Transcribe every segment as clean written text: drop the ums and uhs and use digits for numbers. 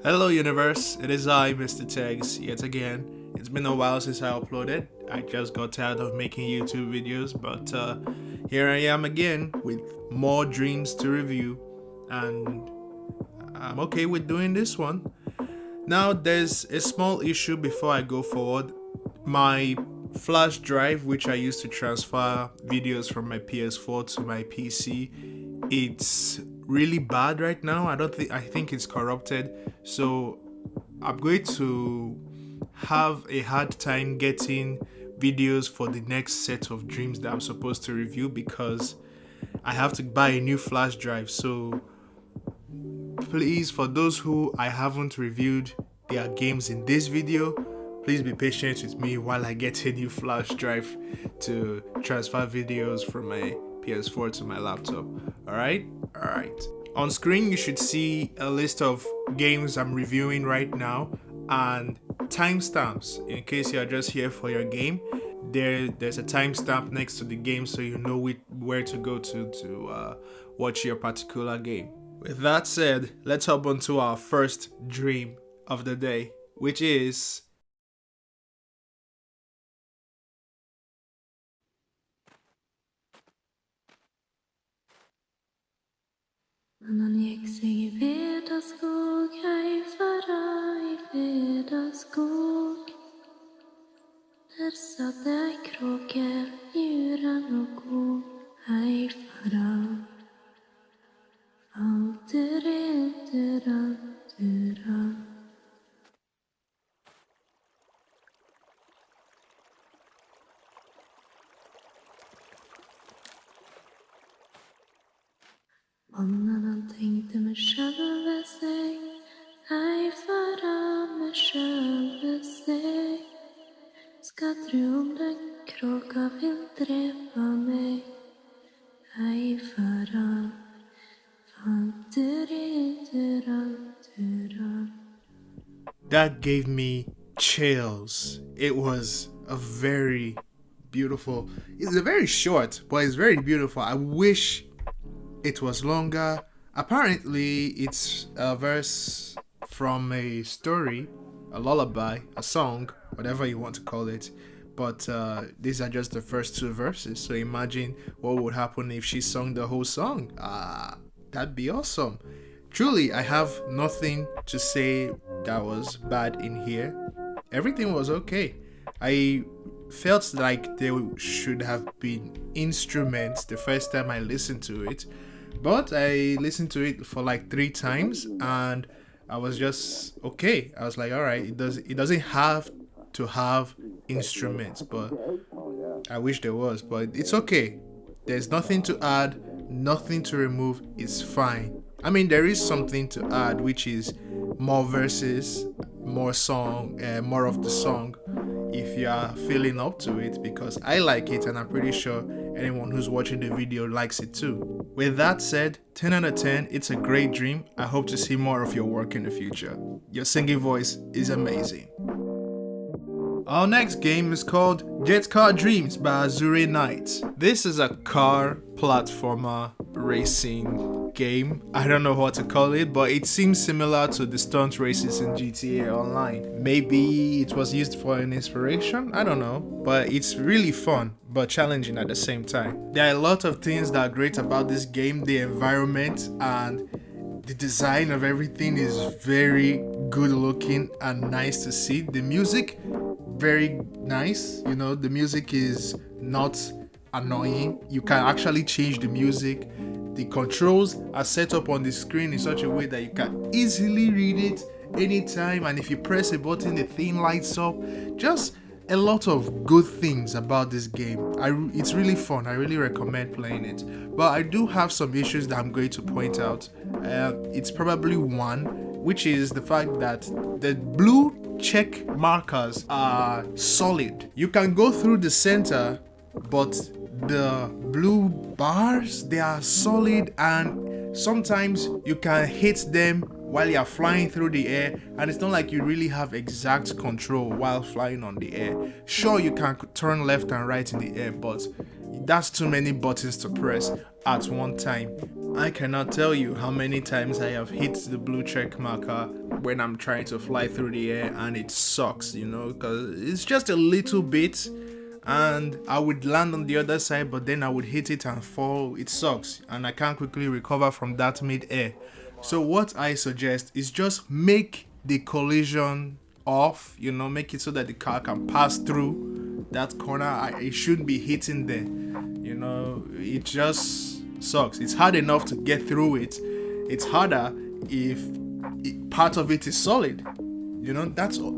Hello universe, it is I, Mr. Tegs, yet again. It's been a while since I uploaded. I just got tired of making YouTube videos, but here I am again with more dreams to review, and I'm okay with doing this one. Now, there's a small issue before I go forward. My flash drive, which I use to transfer videos from my PS4 to my PC, it's really bad right now. I think it's corrupted. So I'm going to have a hard time getting videos for the next set of dreams that I'm supposed to review because I have to buy a new flash drive. So please, for those who I haven't reviewed their games in this video, please be patient with me while I get a new flash drive to transfer videos from my PS4 to my laptop. Alright? On screen you should see a list of games I'm reviewing right now and timestamps in case you're just here for your game. There's a timestamp next to the game so you know where to go to watch your particular game. With that said, let's hop on to our first dream of the day, which is Han gick sig i veda skog, hej fara i veda skog. Där satt det kråkor, djuren och ko, hej fara. Dura. Mannen han tänkte med själva sig, hej fara med själva sig. Ska tro om den kråka vill drepa mig, hej fara. that gave me chills. It was a very beautiful. It's a very short, but it's very beautiful. I wish it was longer. Apparently, it's a verse from a story, a lullaby, a song, whatever you want to call it. But these are just the first two verses. So imagine what would happen if she sung the whole song. That'd be awesome. Truly, I have nothing to say that was bad in here. Everything was okay. I felt like there should have been instruments the first time I listened to it, but I listened to it for like 3 times and I was just okay. I was like, all right, it doesn't have to have instruments, but I wish there was, but it's okay. There's nothing to add, nothing to remove. It's fine. I mean, there is something to add, which is more verses, more song, more of the song, if you are feeling up to it, because I like it and I'm pretty sure anyone who's watching the video likes it too. With that said, 10 out of 10, it's a great dream. I hope to see more of your work in the future. Your singing voice is amazing. Our next game is called JETCAR Dreams by Azure Knight. This is a car platformer racing game. I don't know what to call it, but it seems similar to the stunt races in GTA Online. Maybe it was used for an inspiration? I don't know, but it's really fun, but challenging at the same time. There are a lot of things that are great about this game. The environment and the design of everything is very good looking and nice to see. The music, very nice. You know, the music is not annoying. You can actually change the music. The controls are set up on the screen in such a way that you can easily read it anytime, and if you press a button the thing lights up. Just a lot of good things about this game. It's really fun. I really recommend playing it, but I do have some issues that I'm going to point out. It's probably one, which is the fact that the blue check markers are solid. You can go through the center, but the blue bars, they are solid, and sometimes you can hit them while you're flying through the air, and it's not like you really have exact control while flying on the air. Sure, you can turn left and right in the air, but that's too many buttons to press at one time. I cannot tell you how many times I have hit the blue check marker when I'm trying to fly through the air, and it sucks, because it's just a little bit and I would land on the other side, but then I would hit it and fall. It sucks, and I can't quickly recover from that mid-air. So what I suggest is just make the collision off, make it so that the car can pass through that corner. It shouldn't be hitting there. It just sucks. It's hard enough to get through it. It's harder if part of it is solid. That's all.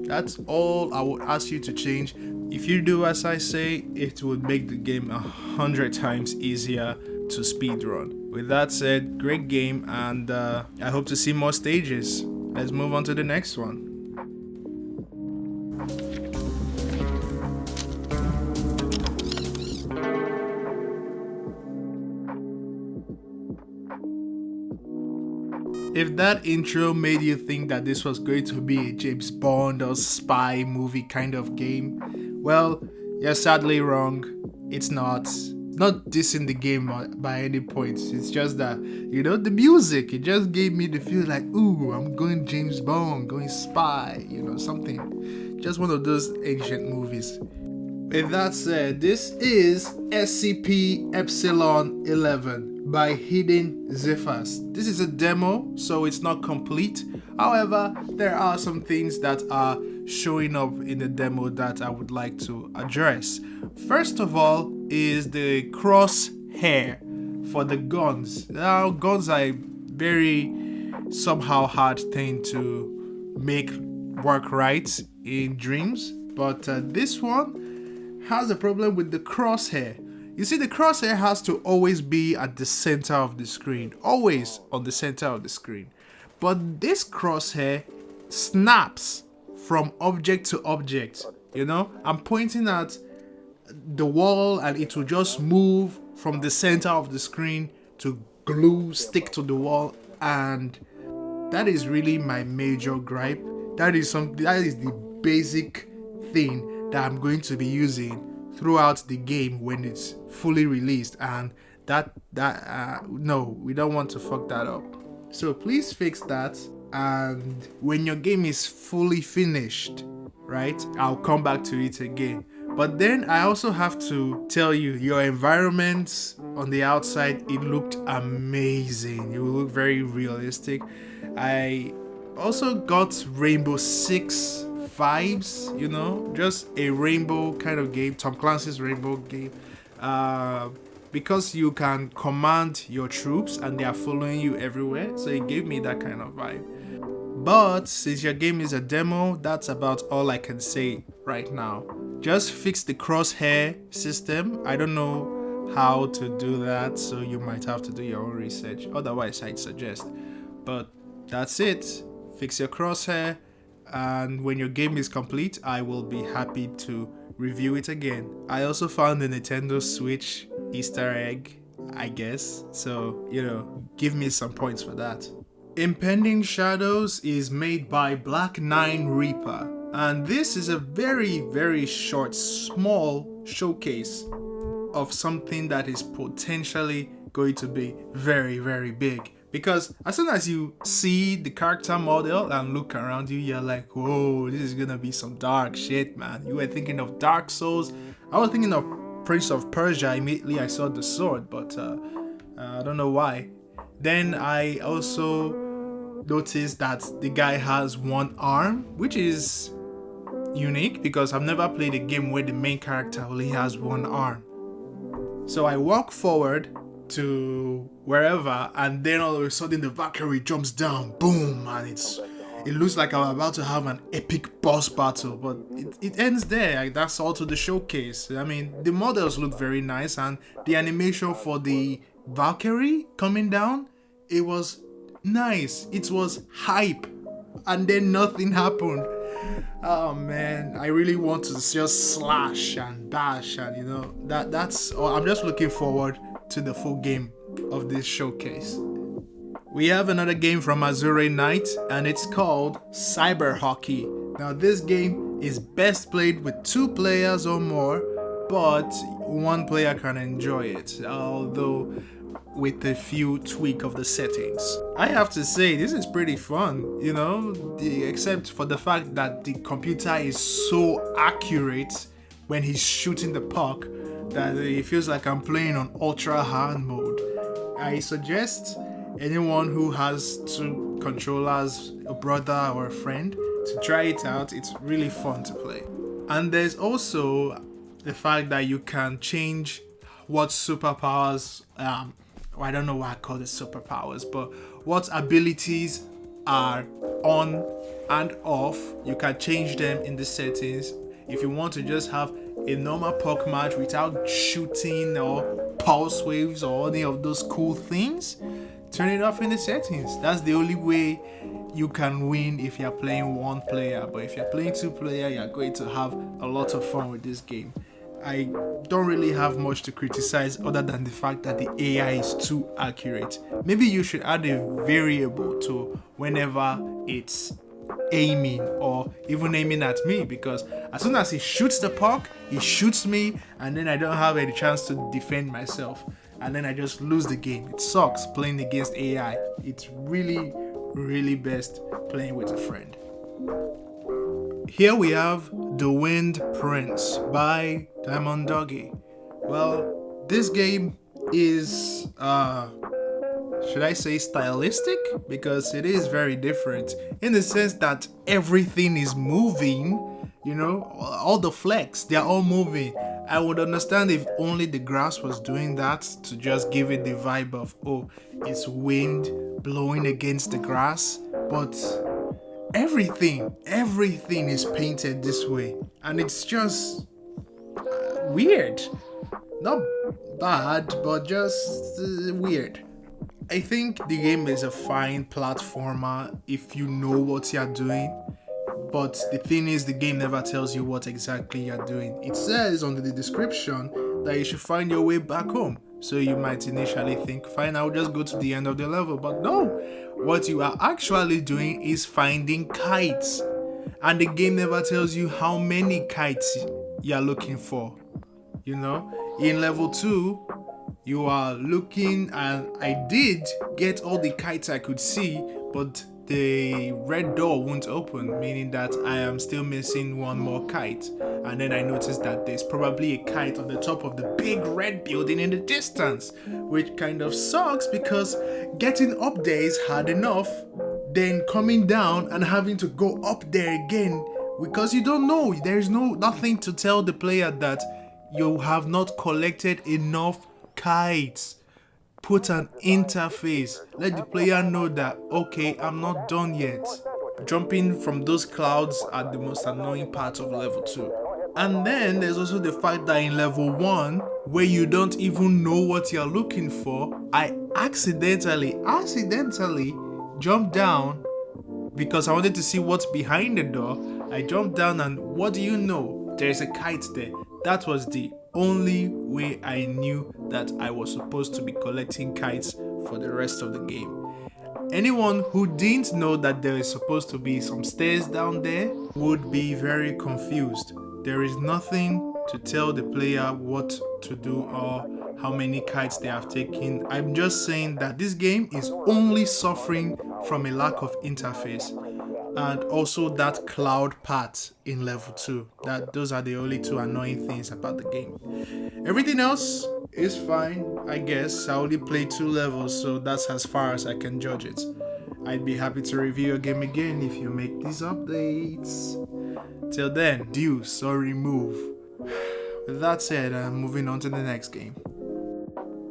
That's all I would ask you to change. If you do as I say, it would make the game 100 times easier to speedrun. With that said, great game, and I hope to see more stages. Let's move on to the next one. If that intro made you think that this was going to be a James Bond or spy movie kind of game, well, you're sadly wrong. It's not. Not dissing the game by any point. It's just that, the music, it just gave me the feel like, ooh, I'm going James Bond, going spy, something. Just one of those ancient movies. With that said, this is SCP Epsilon 11 by Hidden Zephyrs. This is a demo, so it's not complete. However, there are some things that are showing up in the demo that I would like to address. First of all is the crosshair for the guns. Now, guns are a very somehow hard thing to make work right in Dreams, but this one has a problem with the crosshair. You see, the crosshair has to always be at the center of the screen, always on the center of the screen. But this crosshair snaps from object to object. I'm pointing at the wall and it will just move from the center of the screen to stick to the wall, and that is really my major gripe. That is the basic thing that I'm going to be using throughout the game when it's fully released, and no, we don't want to fuck that up. So please fix that, and when your game is fully finished, right, I'll come back to it again. But then I also have to tell you, your environment on the outside, it looked amazing. It will look very realistic. I also got Rainbow Six vibes, just a rainbow kind of game, Tom Clancy's Rainbow game, because you can command your troops and they are following you everywhere, so it gave me that kind of vibe. But since your game is a demo, that's about all I can say right now. Just fix the crosshair system. I don't know how to do that, so you might have to do your own research. Otherwise, I'd suggest. But that's it. Fix your crosshair, and when your game is complete, I will be happy to review it again. I also found the Nintendo Switch Easter egg, I guess, so give me some points for that. Impending Shadows is made by Black 9 Reaper, and this is a very, very short, small showcase of something that is potentially going to be very, very big. Because as soon as you see the character model and look around you, you're like, whoa, this is gonna be some dark shit, man. You were thinking of Dark Souls. I was thinking of Prince of Persia. Immediately I saw the sword, but I don't know why. Then I also noticed that the guy has one arm, which is unique because I've never played a game where the main character only has one arm. So I walk forward to wherever, and then all of a sudden the Valkyrie jumps down, boom, and it looks like I'm about to have an epic boss battle, but it ends there. That's all to the showcase. I mean, the models look very nice, and the animation for the Valkyrie coming down, it was nice. It was hype, and then nothing happened. Oh man, I really want to just slash and bash, and that's all. I'm just looking forward to the full game of this showcase. We have another game from Azure Knight, and it's called Cyber Hockey. Now this game is best played with 2 players or more, but 1 player can enjoy it. Although with a few tweak of the settings. I have to say, this is pretty fun, you know, except for the fact that the computer is so accurate when he's shooting the puck that it feels like I'm playing on ultra hard mode. I suggest anyone who has two controllers, a brother or a friend, to try it out. It's really fun to play. And there's also the fact that you can change what superpowers, I don't know why I call it superpowers, but what abilities are on and off. You can change them in the settings. If you want to just have a normal puck match without shooting or pulse waves or any of those cool things, turn it off in the settings. That's the only way you can win if you're playing one player. But if you're playing two player, you're going to have a lot of fun with this game. I don't really have much to criticize other than the fact that the AI is too accurate. Maybe you should add a variable to whenever it's aiming or even aiming at me, because as soon as he shoots the puck, he shoots me, and then I don't have any chance to defend myself, and then I just lose the game. It sucks playing against AI. It's really, really best playing with a friend. Here we have The Wind Prince by Diamond Doggy. Well, this game is, should I say stylistic? Because it is very different in the sense that everything is moving, you know, all the flecks, they're all moving. I would understand if only the grass was doing that to just give it the vibe of, oh, it's wind blowing against the grass, but everything is painted this way, and it's just weird. Not bad, but just weird. I think the game is a fine platformer if you know what you're doing, but the thing is, the game never tells you what exactly you're doing. It says under the description that you should find your way back home. So you might initially think, fine, I'll just go to the end of the level. But no, what you are actually doing is finding kites. And the game never tells you how many kites you're looking for. You know, in level 2, you are looking, and I did get all the kites I could see, but the red door won't open, meaning that I am still missing one more kite. And then I noticed that there's probably a kite on the top of the big red building in the distance, which kind of sucks because getting up there is hard enough, then coming down and having to go up there again because you don't know. There's nothing to tell the player that you have not collected enough kites. Put an interface. Let the player know that, okay, I'm not done yet. Jumping from those clouds are the most annoying part of level 2. And then there's also the fact that in level 1, where you don't even know what you're looking for, I accidentally jumped down because I wanted to see what's behind the door. I jumped down, and what do you know? There's a kite there. That was the only way I knew that I was supposed to be collecting kites for the rest of the game. Anyone who didn't know that there is supposed to be some stairs down there would be very confused. There is nothing to tell the player what to do or how many kites they have taken. I'm just saying that this game is only suffering from a lack of interface, and also that cloud part in level 2. Those are the only two annoying things about the game. Everything else is fine, I guess. I only played 2 levels, so that's as far as I can judge it. I'd be happy to review your game again if you make these updates. Till then, deuce or remove. With that said, I'm moving on to the next game.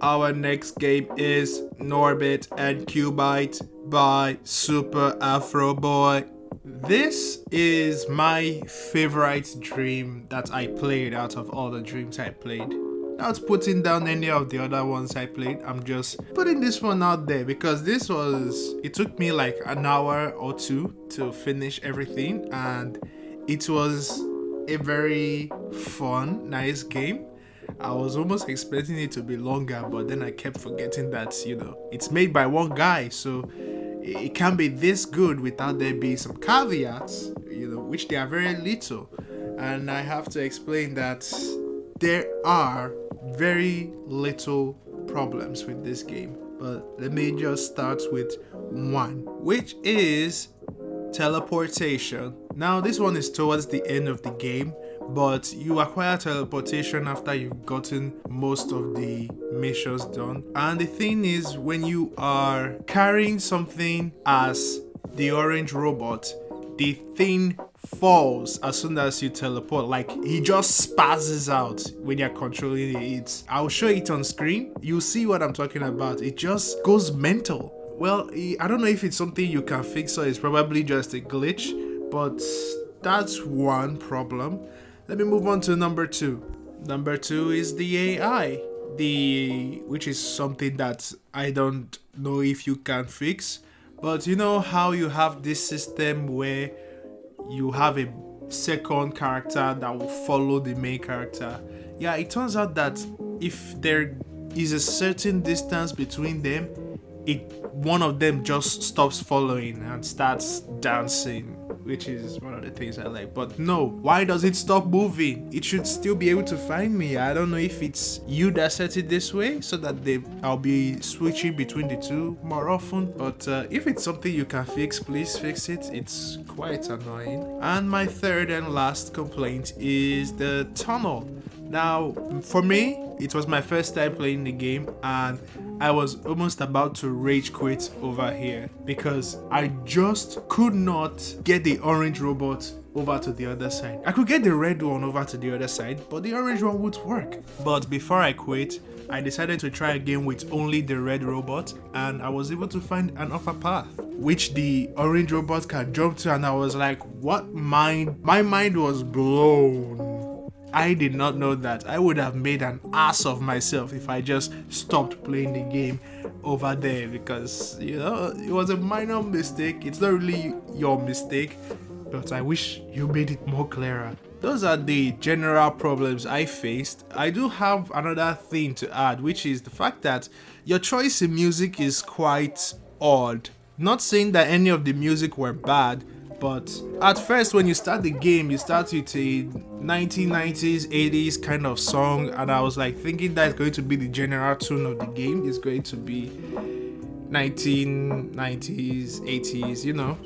Our next game is Nor.BIT Que.BYTE by Super Afro Boy. This is my favorite dream that I played out of all the dreams I played. Not putting down any of the other ones I played, I'm just putting this one out there because it took me like an hour or 2 to finish everything, and it was a very fun, nice game. I was almost expecting it to be longer, but then I kept forgetting that, it's made by one guy, so it can't be this good without there being some caveats, which they are very little. And I have to explain that there are very little problems with this game, but let me just start with one, which is teleportation. Now, this one is towards the end of the game, but you acquire teleportation after you've gotten most of the missions done. And the thing is, when you are carrying something as the orange robot, the thing falls as soon as you teleport. Like, he just spazzes out when you're controlling it. I'll show it on screen. You'll see what I'm talking about. It just goes mental. Well, I don't know if it's something you can fix or it's probably just a glitch, but that's one problem. Let me move on to number two. Number two is the AI, which is something that I don't know if you can fix. But you know how you have this system where you have a second character that will follow the main character? Yeah, it turns out that if there is a certain distance between them, one of them just stops following and starts dancing, which is one of the things I like. But no, why does it stop moving? It should still be able to find me. I don't know if it's you that set it this way so that I'll be switching between the two more often. But if it's something you can fix, please fix it. It's quite annoying. And my third and last complaint is the tunnel. Now, for me, it was my first time playing the game, and I was almost about to rage quit over here because I just could not get the orange robot over to the other side. I could get the red one over to the other side, but the orange one would work. But before I quit, I decided to try again with only the red robot, and I was able to find an upper path which the orange robot can jump to, and I was like, what mind? My mind was blown. I did not know that. I would have made an ass of myself if I just stopped playing the game over there because, you know, it was a minor mistake. It's not really your mistake, but I wish you made it more clearer. Those are the general problems I faced. I do have another thing to add, which is the fact that your choice in music is quite odd. Not saying that any of the music were bad, but at first when you start the game, you start with a 1990s, 80s kind of song, and I was like thinking that's going to be the general tune of the game. It's going to be 1990s, 80s, you know,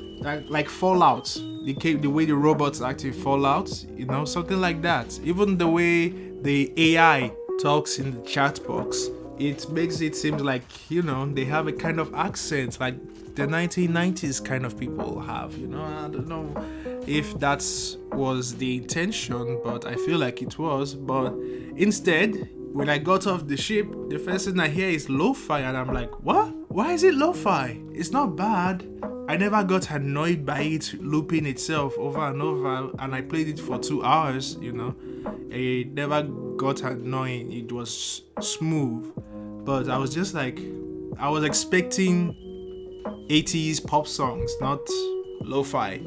like Fallout. The way the robots act in Fallout, you know, something like that. Even the way the AI talks in the chat box, it makes it seem like, you know, they have a kind of accent like the 1990s kind of people have, you know. I don't know if that was the intention, but I feel like it was. But instead, when I got off the ship, the first thing I hear is lo-fi, and I'm like, what? Why is it lo-fi? It's not bad. I never got annoyed by it looping itself over and over, and I played it for 2 hours, you know. It never got annoying. It was smooth. But I was just like, I was expecting 80s pop songs, not lo-fi.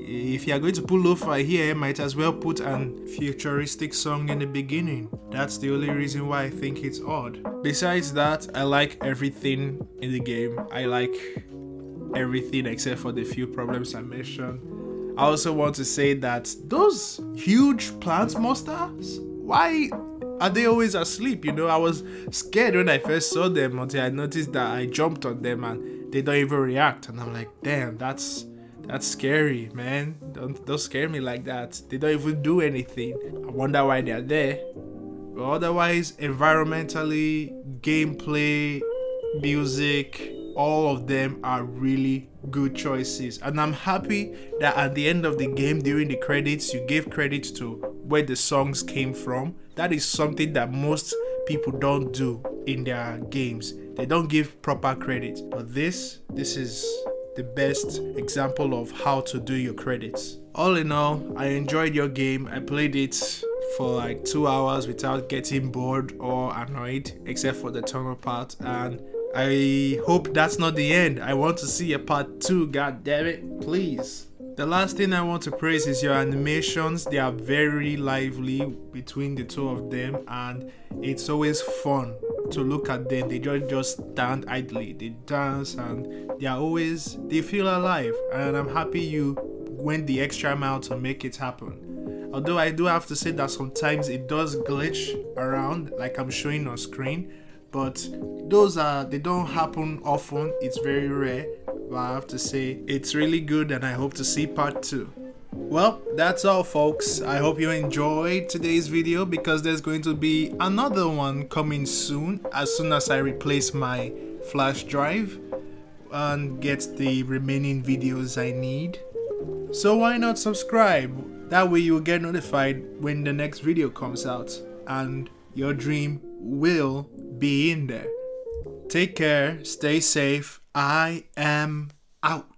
If you are going to put lo-fi here, might as well put an futuristic song in the beginning. That's the only reason why I think it's odd. Besides that, I like everything in the game. I like everything except for the few problems I mentioned. I also want to say that those huge plant monsters, why are they always asleep? You know, I was scared when I first saw them until I noticed that I jumped on them and they don't even react, and I'm like, damn, that's scary, man. Don't scare me like that. They don't even do anything. I wonder why they're there. But otherwise, environmentally, gameplay, music, all of them are really good choices, and I'm happy that at the end of the game, during the credits, you gave credit to where the songs came from. That is something that most people don't do in their games. They don't give proper credit, but this is the best example of how to do your credits. All in all, I enjoyed your game. I played it for like 2 hours without getting bored or annoyed, except for the tunnel part, and I hope that's not the end. I want to see a part 2, god damn it, please. The last thing I want to praise is your animations. They are very lively between the two of them, and it's always fun to look at them. They don't just stand idly, they dance, and they feel alive, and I'm happy you went the extra mile to make it happen. Although I do have to say that sometimes it does glitch around like I'm showing on screen, but they don't happen often. It's very rare, but I have to say it's really good, and I hope to see part 2. Well, that's all, folks. I hope you enjoyed today's video, because there's going to be another one coming soon as I replace my flash drive and get the remaining videos I need. So why not subscribe? That way you'll get notified when the next video comes out, and your dream will be in there. Take care, stay safe. I am out.